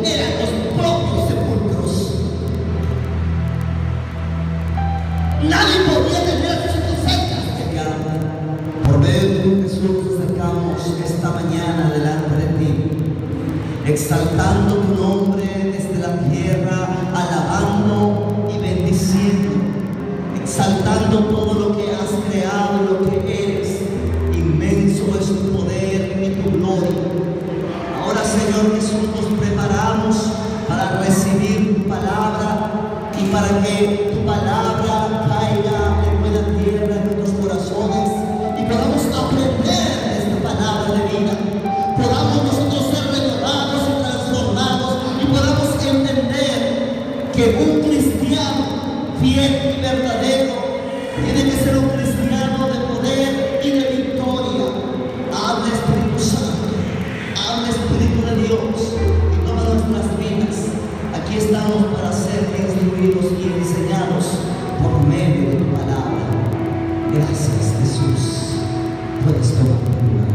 eran los propios sepulcros. Nadie podía tener a sus hijos cerca. Por medio de tu Jesús nos acercamos esta mañana delante de ti, exaltando tu nombre desde la tierra, alabando y bendiciendo, exaltando todo lo que has creado, lo que eres. Inmenso es tu poder y tu gloria. Ahora, Señor Jesús, nos preparamos para recibir tu palabra y para que tu palabra caiga en buena tierra en nuestros corazones y podamos aprender de esta palabra de vida. Podamos nosotros ser renovados y transformados y podamos entender que un cristiano fiel y verdadero tiene que ser un cristiano de poder y de victoria. Habla, Espíritu Santo, habla, Espíritu de Dios, y toma nuestras vidas. Aquí estamos para ser instruidos y enseñados por medio de tu palabra. Gracias, Jesús. Puedes tomar tu lugar.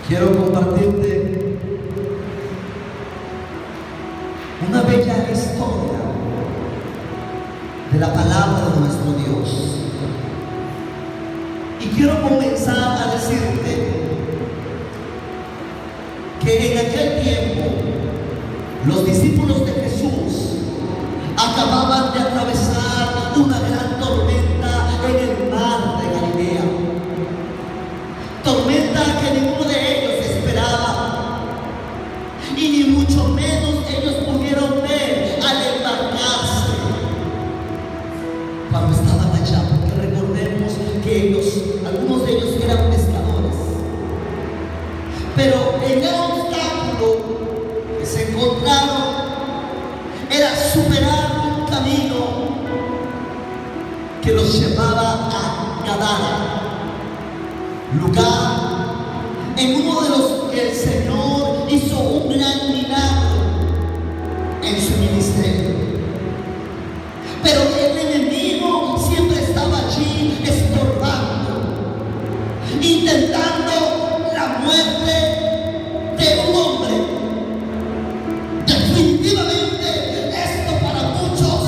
Quiero compartirte una bella historia de la palabra de nuestro Dios. Y quiero comenzar a decirte que en aquel tiempo los discípulos de Jesús acababan de atravesar una gran tormenta en el mar de Galilea. Tormenta que ninguno de ellos esperaba y ni mucho menos ellos pudieron ver al embarcarse cuando estaban allá, porque recordemos que ellos, algunos de ellos eran pescadores, pero el gran obstáculo que se encontraron era superar un camino que los llevaba a Gadara, lugar en uno de los que el Señor hizo un gran milagro en su ministerio. Pero el enemigo siempre estaba allí estorbando, intentando la muerte de un hombre. Definitivamente esto para muchos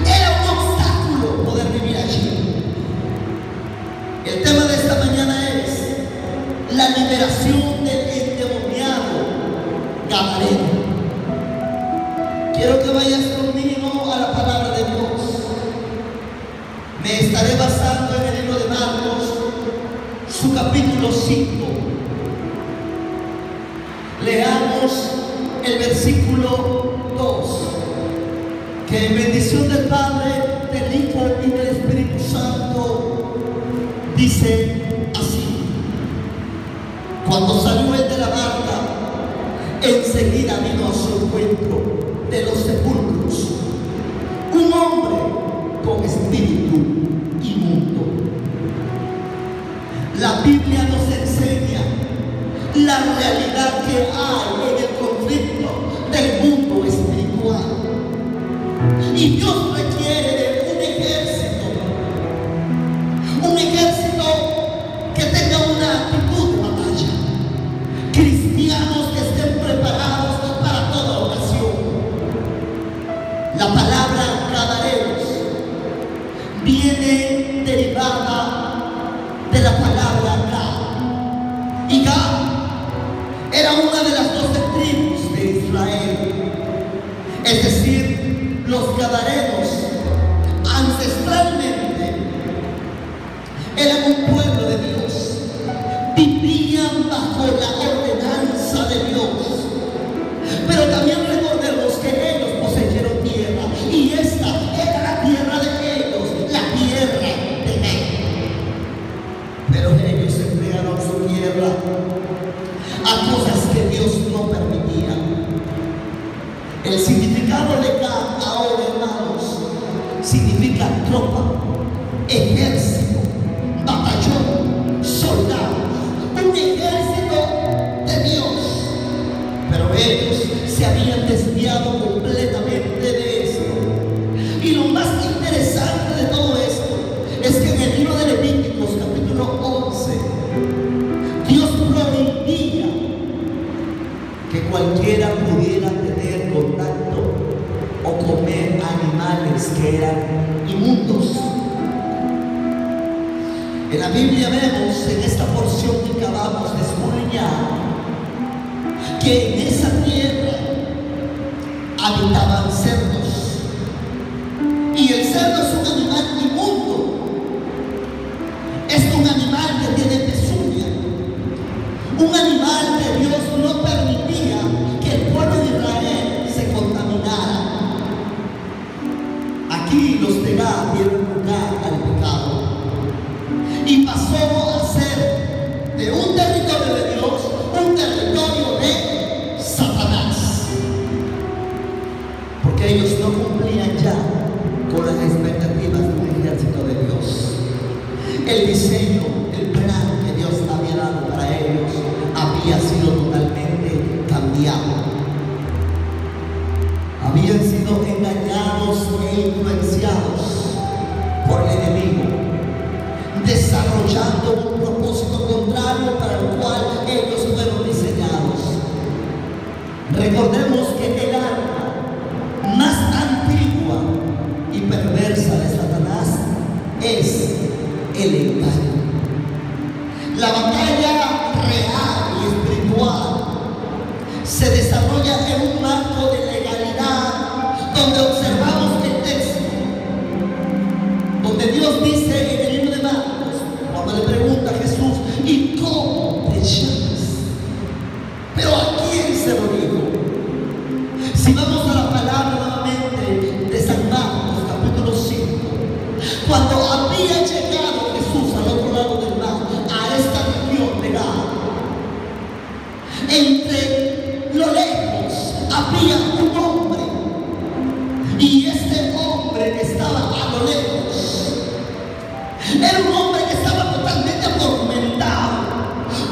era un obstáculo poder vivir allí. El tema de esta mañana es la liberación del endemoniado gadareno. Quiero que vayas conmigo a la palabra de Dios. Me estaré basando en el libro de Marcos, su capítulo 5. Leamos el versículo 2, que en bendición del Padre, del Hijo y del Espíritu Santo dice así: cuando salió él de la barca, enseguida vino a su encuentro de los sepulcros un hombre con espíritu inmundo. La Biblia nos enseña la realidad que hay en el conflicto del mundo espiritual, y Dios requiere de un ejército que tenga una actitud de batalla, cristianos que estén preparados para toda ocasión. La palabra gadarenos viene derivada de la palabra Gad, y Gad era una de las 12 tribus de Israel, es decir, los gadarenos ancestralmente eran un pueblo de Dios, vivían bajo la ordenanza de Dios, pero también recordemos que ellos poseyeron tierra, y esta era la tierra de ellos, la tierra de Gad. Pero ellos entregaron su tierra a cosas que Dios no permitía. El significado de Gad ahora, hermanos, significa tropa, ejército, batallón, soldados, un ejército de Dios. Pero ellos se habían desviado completamente de eso. Y lo más interesante animales que eran inmundos. En la Biblia vemos, en esta porción que acabamos de escudriñar, que en esa tierra habitaban cerdos. Y el cerdo es un animal inmundo. Es un animal que tiene pezuña. Un animal que Dios no permitía que el pueblo de Israel se contaminara. Aquí los Tegá dieron lugar al pecado y pasó a ser de un territorio de Dios un territorio de Satanás, porque ellos no cumplían ya con las expectativas de un ejército de Dios. El diseño, el plan que Dios había dado para ellos había sido totalmente cambiado. Habían sido engañados e influenciados por el enemigo, desarrollando un propósito contrario para el cual ellos fueron diseñados. Recordemos que el arma más antigua y perversa de Satanás es el engaño. La batalla real y espiritual se desarrolla en un marco de legalidad, donde observamos el texto, donde Dios dice en el libro de Marcos, cuando le pregunta a Jesús: ¿y cómo te llamas? Pero ¿a quién se lo dijo? Si vamos a la palabra nuevamente de San Marcos, capítulo 5, cuando había llegado Jesús al otro lado del mar, a esta región de Gad, entre lo lejos había un hombre, y este hombre que estaba a lo lejos era un hombre que estaba totalmente atormentado,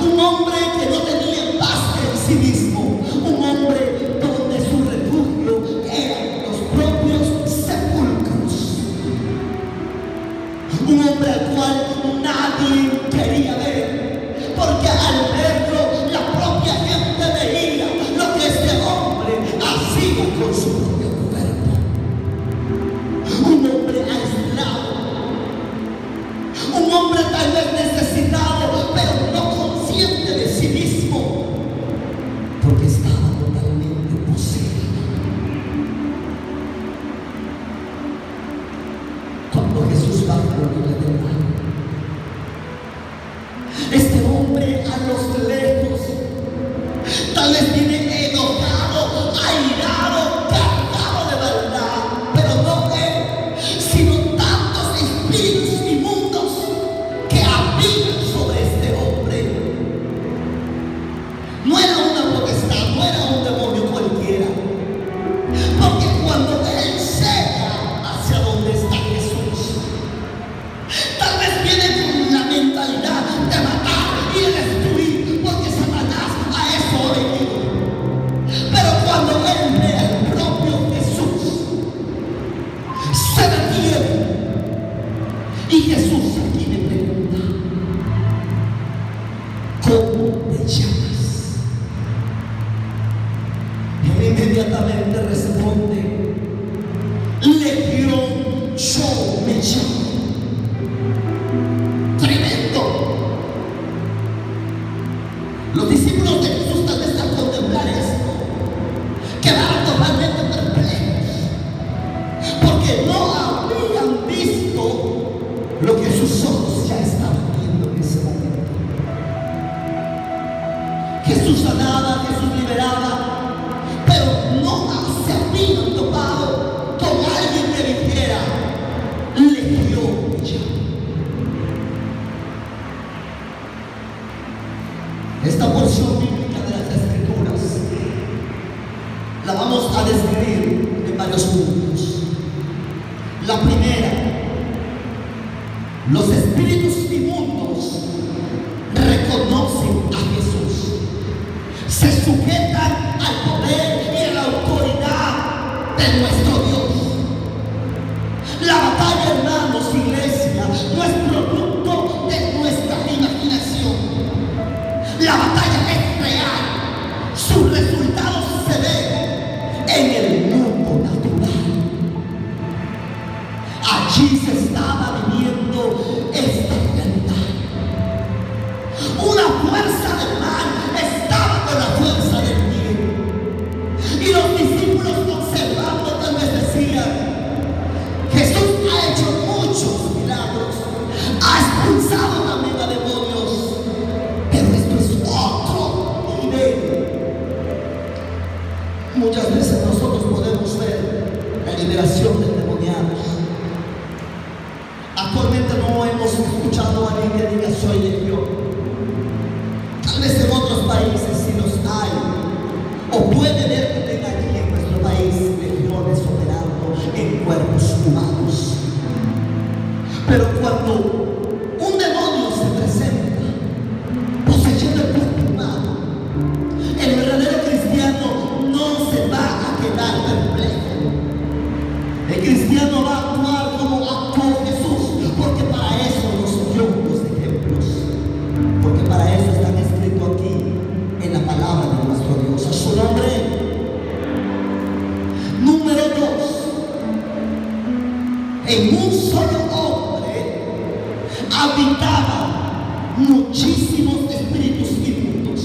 un hombre que no tenía paz en sí mismo, un hombre donde su refugio eran los propios sepulcros, un hombre al cual nadie quería ver, porque al verlo la propia gente veía lo que este hombre hacía con su propio cuerpo. Un hombre aislado, un hombre tal vez necesitado, pero no consciente de sí mismo, porque estaba totalmente poseído. Cuando Jesús baja a la orilla del mar, este hombre a los lejos tal vez viene enojado, airado, cargado de maldad, pero no él, sino tantos espíritus inmundos que habitan sobre este hombre. No era una potestad, no era un demonio cualquiera, porque cuando él llega hacia donde está Jesús, tal vez viene con la mentalidad de matar y de destruir, porque Satanás a eso ha venido. Pero cuando él ve al propio Jesús, se detiene, y Jesús aquí le pregunta: ¿cómo te llamas? Y él inmediatamente responde: Legión, yo me llamo. Tremendo. Los discípulos de Jesús, tal vez al contemplar esto, quedaron totalmente perplejos, porque no habían visto lo que sus ojos ya estaban viendo en ese momento. Jesús sanaba, Jesús liberaba, pero no se habían topado con alguien que dijera: Legión me llamo. Esta porción bíblica de las Escrituras la vamos a describir en varios puntos. La primera: los espíritus inmundos reconocen a Jesús, se sujetan al poder y a la autoridad de nuestro Dios. La batalla, hermanos, iglesia, no es producto de nuestra imaginación. La batalla es real. Sus resultados se ven en el mundo natural. Allí se estaba viviendo esta realidad. Una fuerza del mal estaba con la fuerza del bien. Y los discípulos, observando, tal vez decían: Jesús ha hecho muchos milagros, ha expulsado también a demonios, pero esto es otro nivel. Muchas veces nosotros podemos ver la liberación del demoniado. Actualmente no hemos escuchado a alguien que diga: soy legión. Tal vez en otros países sí los hay, o puede ver que tenga aquí en nuestro país legiones operando en cuerpos humanos. Pero cuando un demonio se presenta poseyendo el cuerpo humano, el verdadero cristiano no se va a quedar perplejo. El cristiano va a actuar como actuó Jesús, porque para eso nos dio los ejemplos, porque para eso están escritos aquí en la palabra de nuestro Dios. A su nombre. Número 2. En un solo hombre habitaban muchísimos espíritus inmundos.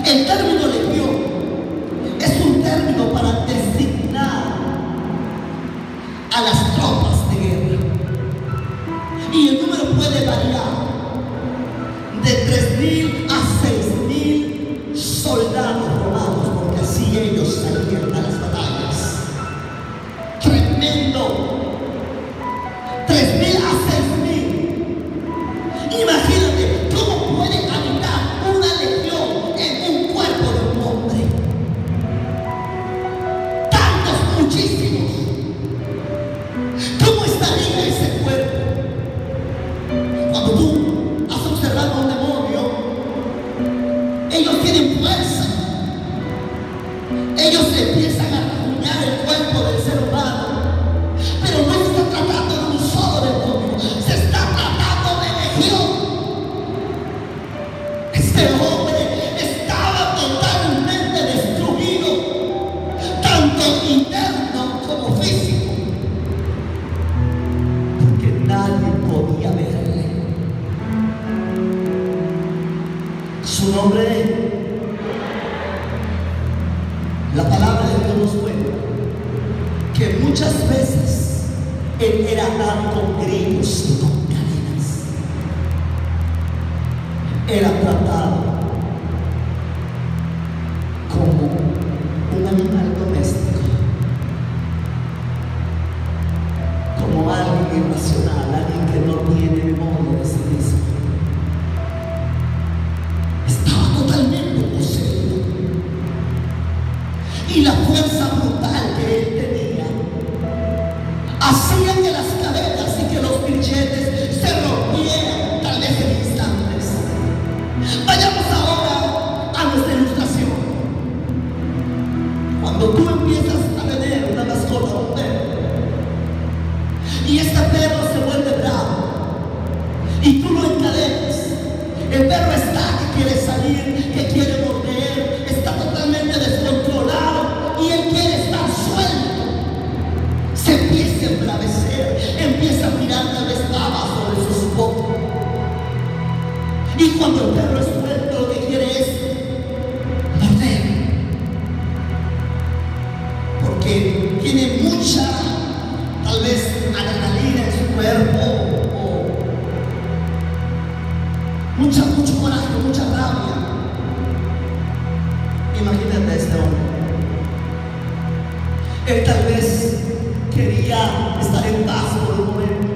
El término legión es un término para designar a las tropas de guerra, y el número puede variar de 3,000 a 6,000 soldados romanos, porque así ellos salían a las batallas. Tremendo. 3,000 a 6,000. Imagínate cómo puede habitar una legión en un cuerpo de un hombre. Tantos, muchísimos. ¿Cómo estaría ese cuerpo? Cuando tú has observado a un demonio, ellos tienen fuerza. Ellos empiezan a rasguñar el cuerpo del ser humano. Pero no se está tratando de un solo demonio, se está tratando de legión. Este hombre estaba totalmente destruido, tanto interno como físico, porque nadie podía verle. Su nombre, la palabra de Dios nos cuenta que muchas veces él era atado con grillos y con cadenas. Era tratado como un animal doméstico, como alguien irracional, alguien que no tiene memoria de sí mismo. Estaba totalmente poseído, y la fuerza brutal que él tenía hacía que las cadenas y que los grilletes se rompieran, tal vez en instantes. Vayamos ahora a nuestra ilustración. Cuando tú empiezas a tener una mascota, un perro, y este perro se vuelve bravo, y tú lo encadenas, el perro está que quiere salir, que quiere morder, está totalmente descontrolado y él quiere estar suelto. Se empieza a embravecer, empieza a mirar tal vez baba sobre sus bocas. Y cuando el perro es suelto, lo que quiere es morder, porque tiene mucha, tal vez, adrenalina en su cuerpo, o mucho coraje, mucha rabia. Imagínate a este hombre. Él tal vez quería estar en paz por un momento,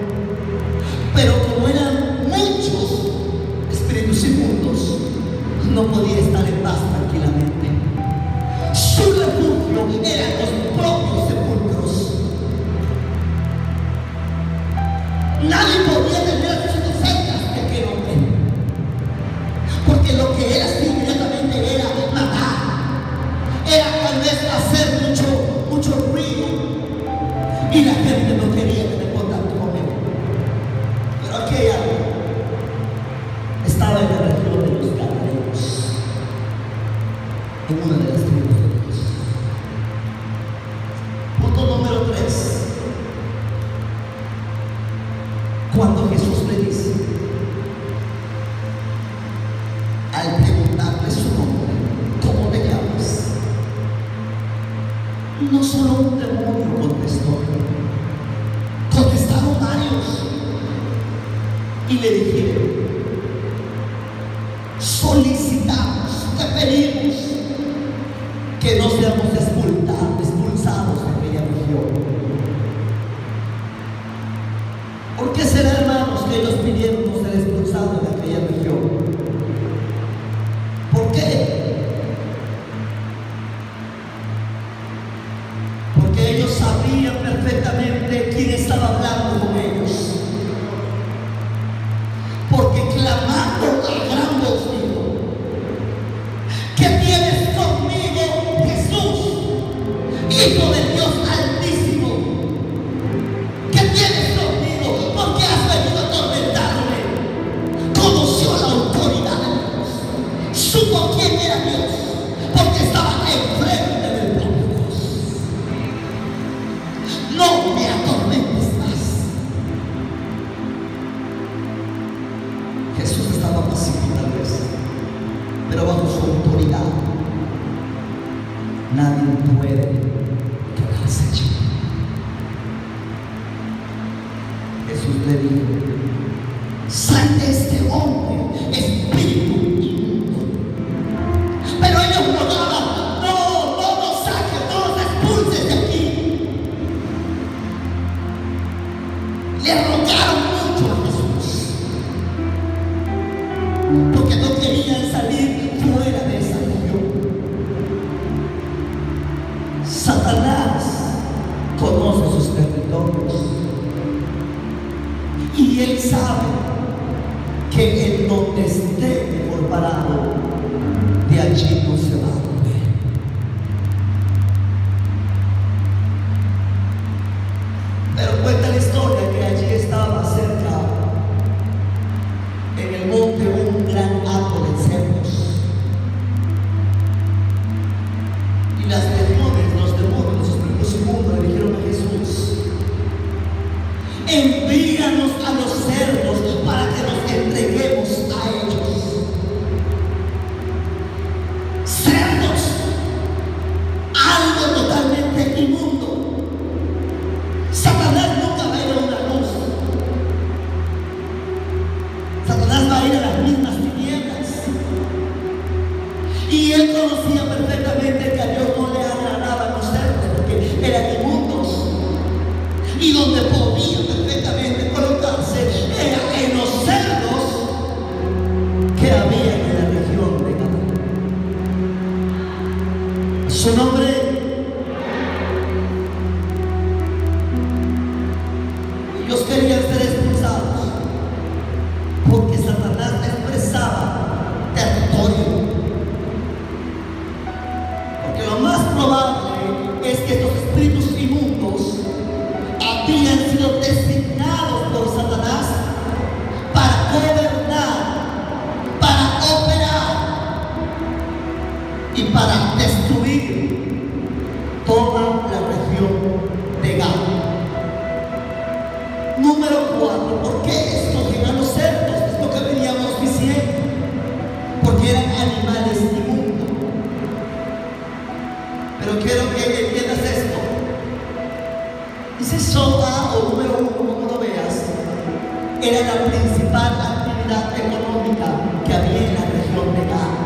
pero como eran muchos espíritus inmundos, no podía estar en paz tranquilamente. Su refugio eran los propios sepulcros. Nadie podía tener sus cerca de aquel hombre, porque lo que él hacía inmediatamente era matar, era tal vez hacer mucho ruido, y la gente no quería tener contacto con él. Pero aquella estaba en la región de los Gadarenos, en una de las tribus de Dios. Punto número 3. Cuando Jesús le dice, al preguntarle su nombre, ¿cómo te llamas?, no solo un demonio contestó, contestaron varios y le dijeron: solicitamos, te pedimos que no seamos expulsados de aquella región. ¿Por qué será, hermanos, que ellos pidieron no ser expulsados de aquella región? ¿Por qué? Porque ellos sabían perfectamente quién estaba hablando con ellos. Porque clamando a gran voz dijo: ¿qué tienes conmigo, Jesús, Hijo del Dios Altísimo? ¿Qué tienes conmigo? ¿Por qué has venido a atormentarme? Conoció la autoridad de Dios, supo quién era Dios, porque estaba enfrente del propio Dios. No me atormentes más. Jesús estaba pacífico tal vez, pero bajo su autoridad nadie puede quedarse allí. Jesús le dijo: sal de este hombre, espíritu inmundo. Pero ellos rogaban: no nos saques, no nos expulses de aquí. Le rogaron mucho a Jesús, porque no querían salir fuera de esa región. Satanás conoce sus territorios y él sabe que en donde esté mejor parado, de allí no se va a mover. Pero cuenta la historia que allí estaba cerca, en el monte, un gran árbol de cedros. Y las legiones, los demonios, los espíritus inmundos le dijeron a Jesús: envíanos a los cerdos para que nos entreguemos a ellos. Cerdos, algo totalmente inmundo. Satanás nunca va a ir a una luz. Satanás va a ir a las mismas tinieblas. Y él conocía perfectamente que a Dios no le agradaban los cerdos, porque eran inmundos. Y donde podía perfectamente colocarse era en los cerdos que había en la región de Canaán. Su nombre. Ellos querían ser expulsados porque Satanás expresaba territorio. Porque lo más probable es que estos espíritus inmundos habían sido designados por Satanás para gobernar, para operar y para destruir toda la región de Gaza. Número 4. ¿Por qué escogen a los cerdos? Es lo que veníamos diciendo. Porque eran animales inmundos. Pero quiero que entiendas esto. Dice soda, o número 1, como lo veas, era la principal actividad económica que había en la región de Gaza.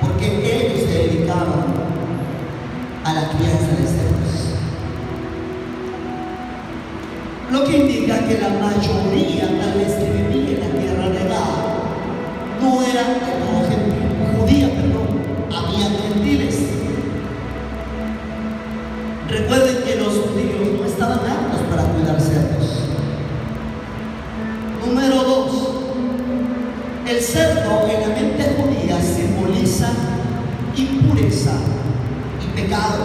Porque ellos se dedicaban a la crianza de cerdos. Lo que indica que la mayoría, tal vez, que vivía en la tierra de Gaza, no eran judías, había gentiles. Recuerden que los judíos no estaban aptos para cuidar cerdos. Número 2. El cerdo en la mente judía simboliza impureza y pecado.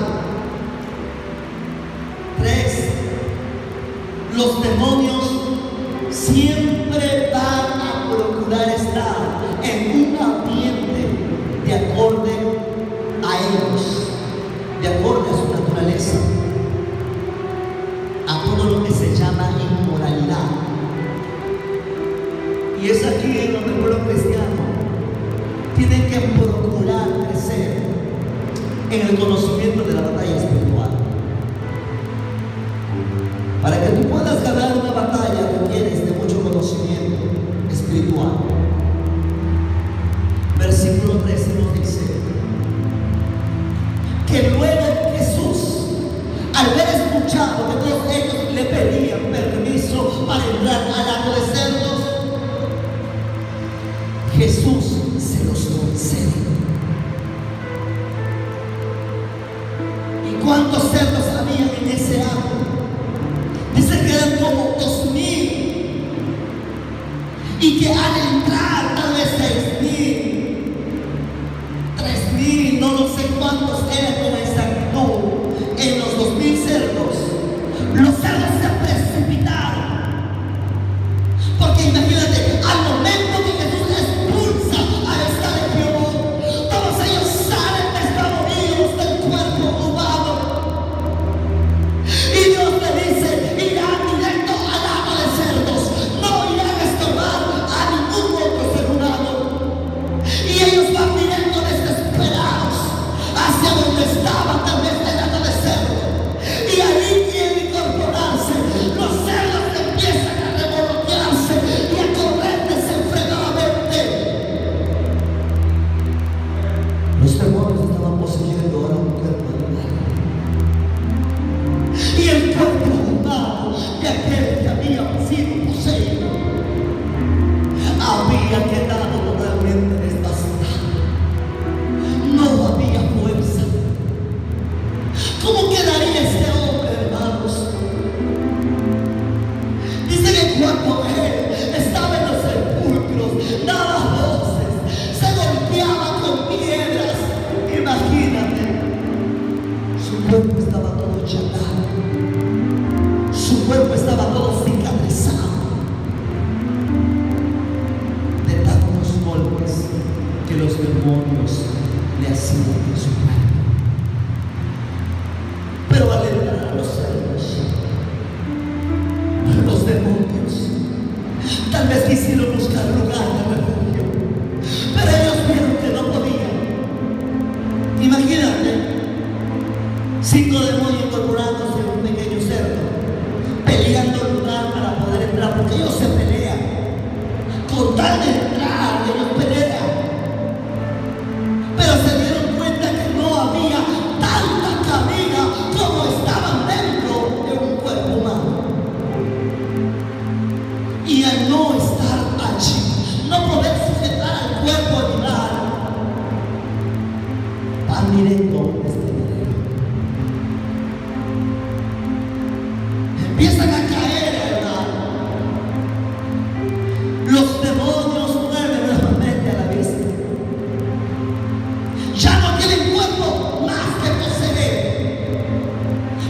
3. Los demonios siempre van a procurar estar en un ambiente de acorde a ellos, de acorde a su naturaleza. a todo lo que se llama inmoralidad. Y es aquí en donde el pueblo cristiano tiene que procurar crecer en el conocimiento de la batalla espiritual. Para que tú puedas ganar una batalla requieres de mucho conocimiento espiritual. Versículo 13 nos dice que luego Jesús, al haber escuchado que todos ellos le pedían permiso para entrar al lago de cerdos, Jesús se los concede. ¿Y cuántos cerdos había en ese lago? Dice que eran como 2000, y que al entrar tal vez 6000, 3000, no sé cuántos eran con exactitud en los 2000 cerdos. Los cerdos se precipitaron, porque imagínate, al momento que Jesús expulsa a esta legión, todos ellos salen despavoridos del cuerpo humano, y Dios le dice: irán directo al lago de cerdos, no irán a estorbar a ningún otro ser humano. Y ellos van directo desesperados hacia donde estaba tal vez el lago de cerdos, y ahí quieren incorporarse. Los cerdos empiezan a revolotearse y a correr desenfrenadamente. Los demonios estaban poseyendo ahora un cuerpo animal, y el cuerpo humano de aquel que había sido poseído había quedado totalmente desgastado. No había fuerza. ¿Cómo quedaría este hombre, hermanos? Dice que cuando él estaba en los sepulcros, daba voces, se golpeaba con piedras. Imagínate, su cuerpo estaba todo chatado, su cuerpo estaba todo cicatrizado de tantos golpes que los demonios le hacían en su cuerpo. Pero al entrar a los cerdos, los demonios tal vez quisieron buscar lugar de refugio, pero ellos vieron que no podían. Imagínate, 5 demonios incorporándose en un pequeño cerdo, peleando el lugar para poder entrar, porque ellos se pelean. Con tal de entrar, ellos pelean. Pero se dieron cuenta que no había tanta cabida como estaban dentro de un cuerpo humano. Y al no estar allí, no poder sujetar al cuerpo animal, van directo a un despeñadero. Empiezan a caer, hermano. Los demonios mueven nuevamente a la vista. Ya no tienen cuerpo más que poseer,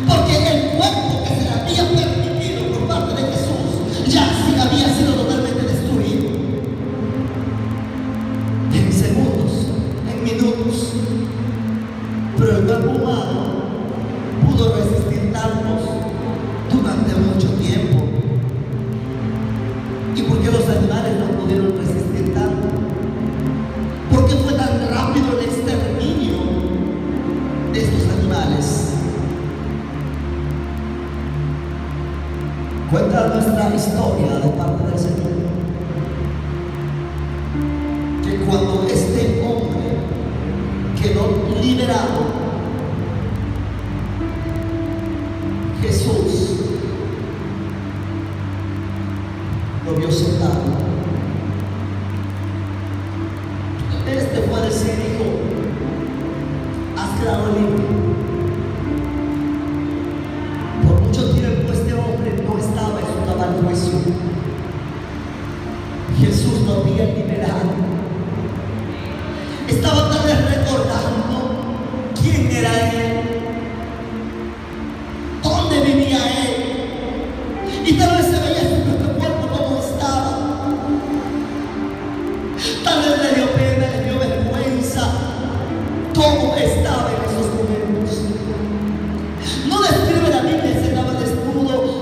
porque el cuerpo que se le había permitido por parte de Jesús ya sí había sido totalmente destruido. En segundos, en minutos. Pero el cuerpo humano pudo resistir tantos durante mucho tiempo. ¿Y por qué los animales no pudieron resistir tanto? ¿Por qué fue tan rápido el exterminio de estos animales? Cuenta nuestra historia de parte del Señor que cuando este hombre quedó liberado, Jesús lo vio sentado. Este fue a decir: hijo, has quedado libre. Por mucho tiempo este hombre no estaba en su cabal juicio. Jesús lo había liberado. Estaba tal vez recordando quién era él, dónde vivía él, y tal vez se veía su propio cuerpo como estaba. Tal vez le dio pena, le dio vergüenza cómo estaba en esos momentos. No describe la Biblia si estaba desnudo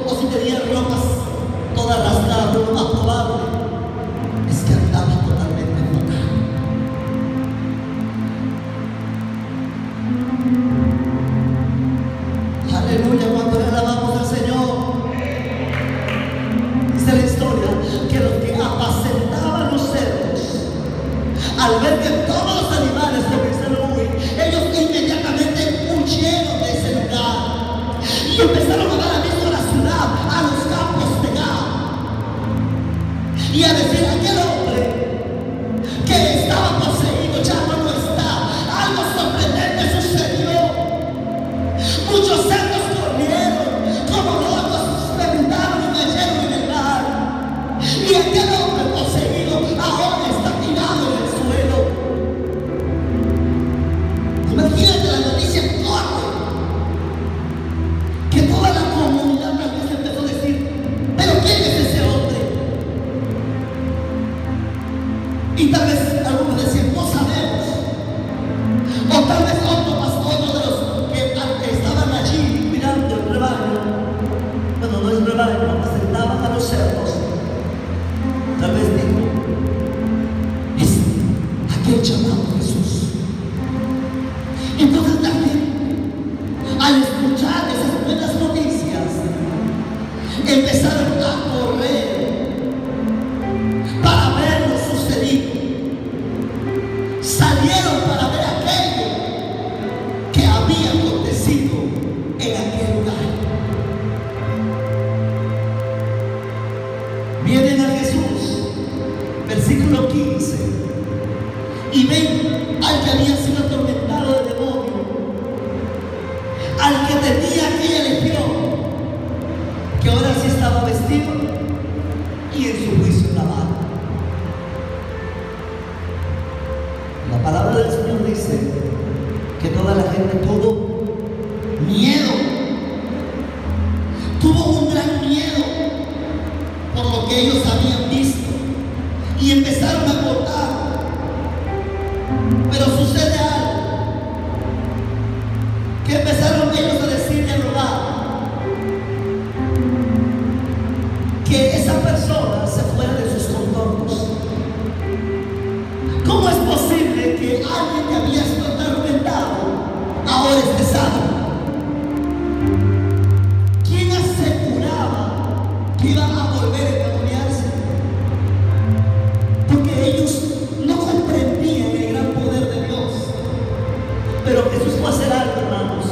empezaron a correr para ver lo sucedido. Salieron para ver aquello que había acontecido en aquel lugar. Vienen a Jesús, versículo 15, y ven al que había sido atormentado de demonio, al que tenía aquella legión, que ahora sí estaba vestido y en su juicio lavado. La palabra del Señor dice que toda la gente tuvo miedo, tuvo un gran miedo por lo que ellos habían visto y empezaron a cortar. Pero sucede algo, que empezaron ellos a decirle al lugar que esa persona se fuera de sus contornos. ¿Cómo es posible que alguien que había sido atormentado ahora esté sano? ¿Quién aseguraba que iban a volver a endemoniarse? Porque ellos no comprendían el gran poder de Dios. Pero Jesús fue a hacer algo, hermanos.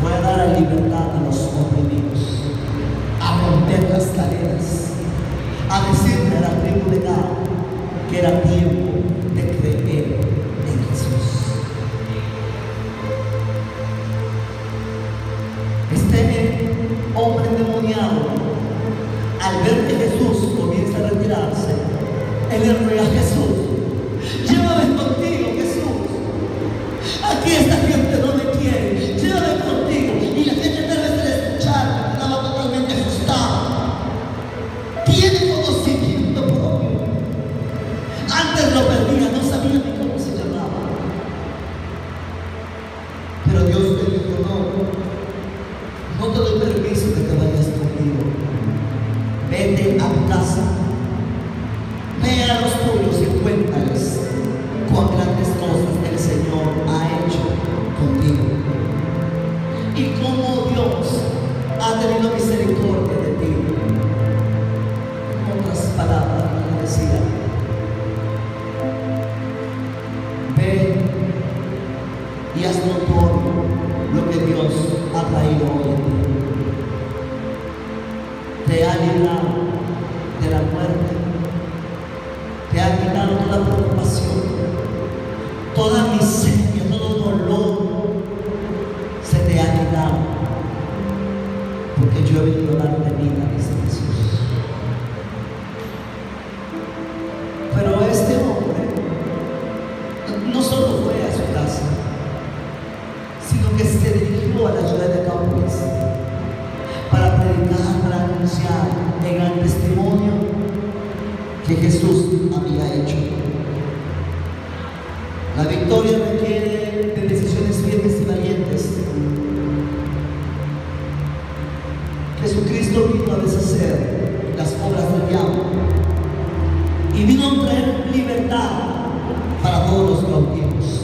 Fue a dar la libertad a los oprimidos, a romper las cadenas, a decirle a la tribu de Gad que era tiempo de creer en Jesús. Este hombre endemoniado, al ver que Jesús comienza a retirarse, él le ruega a Jesús: llévame contigo, Jesús. Aquí esta gente no me quiere, llévame contigo. Y la gente tal vez al escuchar estaba totalmente asustada. Tiene conocimiento propio. Antes lo perdía, no sabía ni cómo se llamaba. Pero Dios le dijo: no te doy permiso de que vayas conmigo. Vete a tu casa, ve a los tuyos y cuéntales cuán grandes cosas el Señor ha hecho contigo y cómo Dios ha tenido misericordia de ti. En otras palabras, le decía: ve y haz notorio lo que Dios ha traído hoy en ti. Te ha librado de la muerte, te ha quitado toda preocupación, toda miseria, todo dolor se te ha quitado, porque yo he venido a darte vida, dice Jesús. Pero este hombre no solo fue a su casa, sino que se dirigió a la ciudad de Decápolis para predicar, para anunciar el gran testimonio que Jesús había hecho. La victoria requiere de decisiones firmes y valientes. Jesucristo vino a deshacer las obras del diablo y vino a traer libertad para todos los cautivos.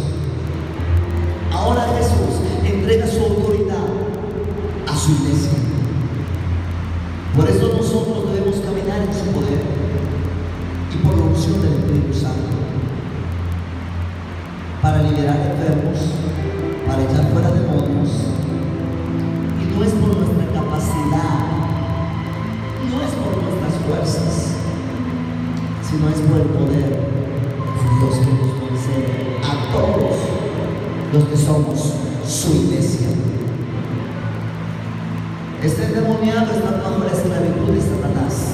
Ahora Jesús entrega su autoridad a su iglesia. Por eso nosotros debemos caminar en su poder y por la unción del Espíritu Santo, para liberar enfermos, para echar fuera demonios. Y no es por nuestra capacidad, no es por nuestras fuerzas, sino es por el poder de Dios que nos concede a todos los que somos su iglesia. Este endemoniado está bajo la esclavitud de Satanás.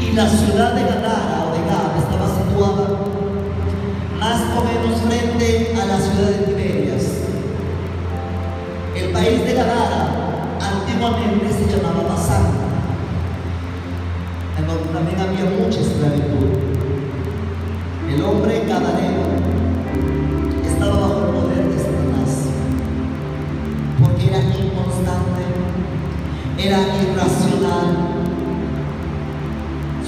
Y la ciudad de Gadara o de Gad estaba situada más o menos frente a la ciudad de Tiberias. El país de Gadara antiguamente se llamaba Basán, en donde también había mucha esclavitud. El hombre gadareno estaba bajo el poder de Satanás, porque era inconstante, era irracional.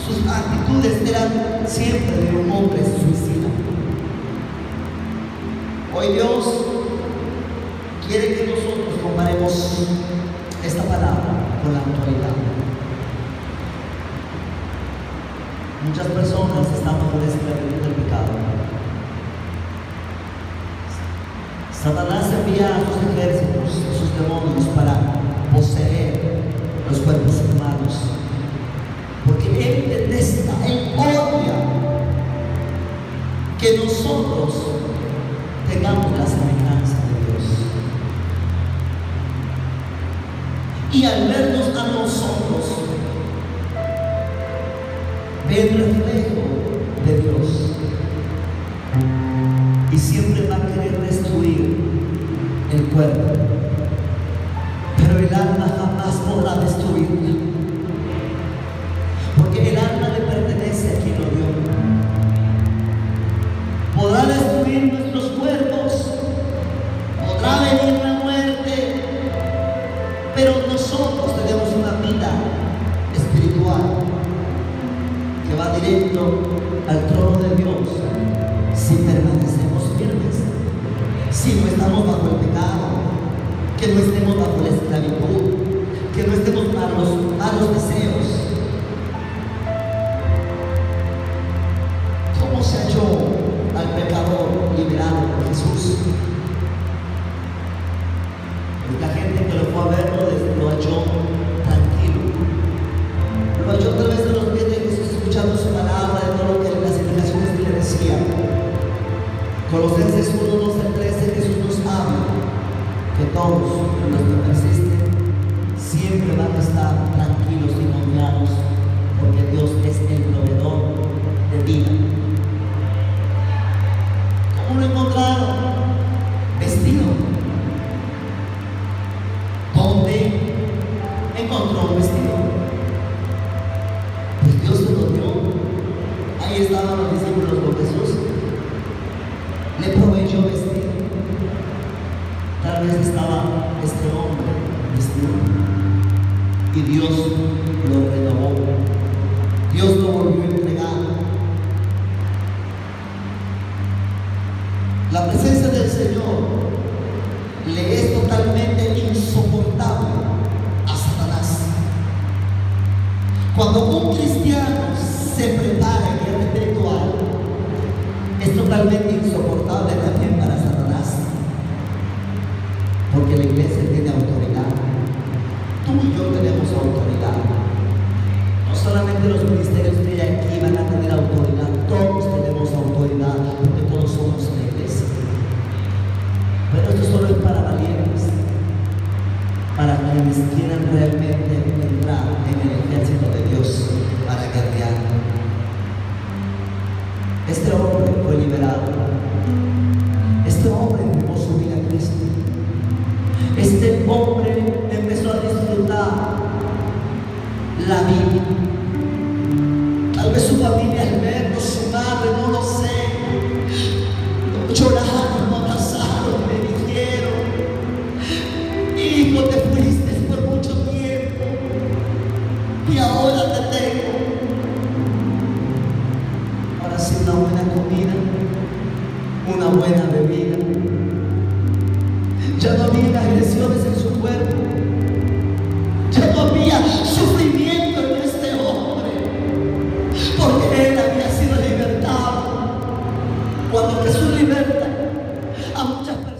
Sus actitudes eran siempre de un hombre suicida. Hoy Dios quiere que nosotros comparemos autoridad. Muchas personas están bajo la esclavitud del pecado. Satanás envía a sus ejércitos, a sus demonios para poseer los cuerpos humanos, porque él detesta, él odia que nosotros tengamos la semejanza de Dios. Y al vernos a nosotros, ve el reflejo de Dios. Y siempre va a querer destruir el cuerpo, pero el alma jamás podrá destruirla, porque el alma le pertenece a quien lo dio. Podrá destruir nuestros cuerpos, podrá venir la muerte, pero nosotros tenemos una vida espiritual que va directo al trono de Dios si permanecemos firmes, si no estamos bajo el pecado, que no estemos bajo la esclavitud, que no estemos bajo los malos deseos. ¿Cómo se halló al pecador liberado por Jesús? Pues la gente que lo fue a ver lo halló tranquilo, lo halló a través de los pies de Jesús, escuchando su palabra, de todo lo que las indicaciones que le decía. Colosenses 1, 12, 13, Jesús nos habla que todos los que persisten siempre van a estar tranquilos y confiados, porque Dios es el proveedor de vida. ¿Cómo lo encontraron? Vestido. ¿Dónde encontró un vestido? Pues Dios se lo dio. Ahí estaban los discípulos con Jesús. Le proveyó vestido. Tal vez estaba este hombre vestido y Dios lo renovó. Dios lo volvió a entregar. La presencia del Señor le es totalmente insoportable a Satanás. Cuando un cristiano se prepara en guerra espiritual, es totalmente insoportable también para Satanás, porque la iglesia tiene autoridad. Tú y yo tenemos autoridad. No solamente los ministerios que hay aquí van a tener autoridad, todos tenemos autoridad, porque todos somos la iglesia. Pero esto solo es para valientes, para quienes quieran realmente entrar en el ejército de Dios para guerrear. Este hombre fue liberado. Este hombre entregó su vida a Cristo. Este hombre empezó a disfrutar la vida. Tal vez su familia al verlo, su madre, no lo sé, lo lloraron, lo abrazaron, me dijeron: hijo, te fuiste por mucho tiempo y ahora te tengo. Ahora sí, una buena comida, una buena bebida. Ya no había agresiones en su cuerpo, ya no había sufrimiento en este hombre, porque él había sido libertado. Cuando Jesús liberta a muchas personas,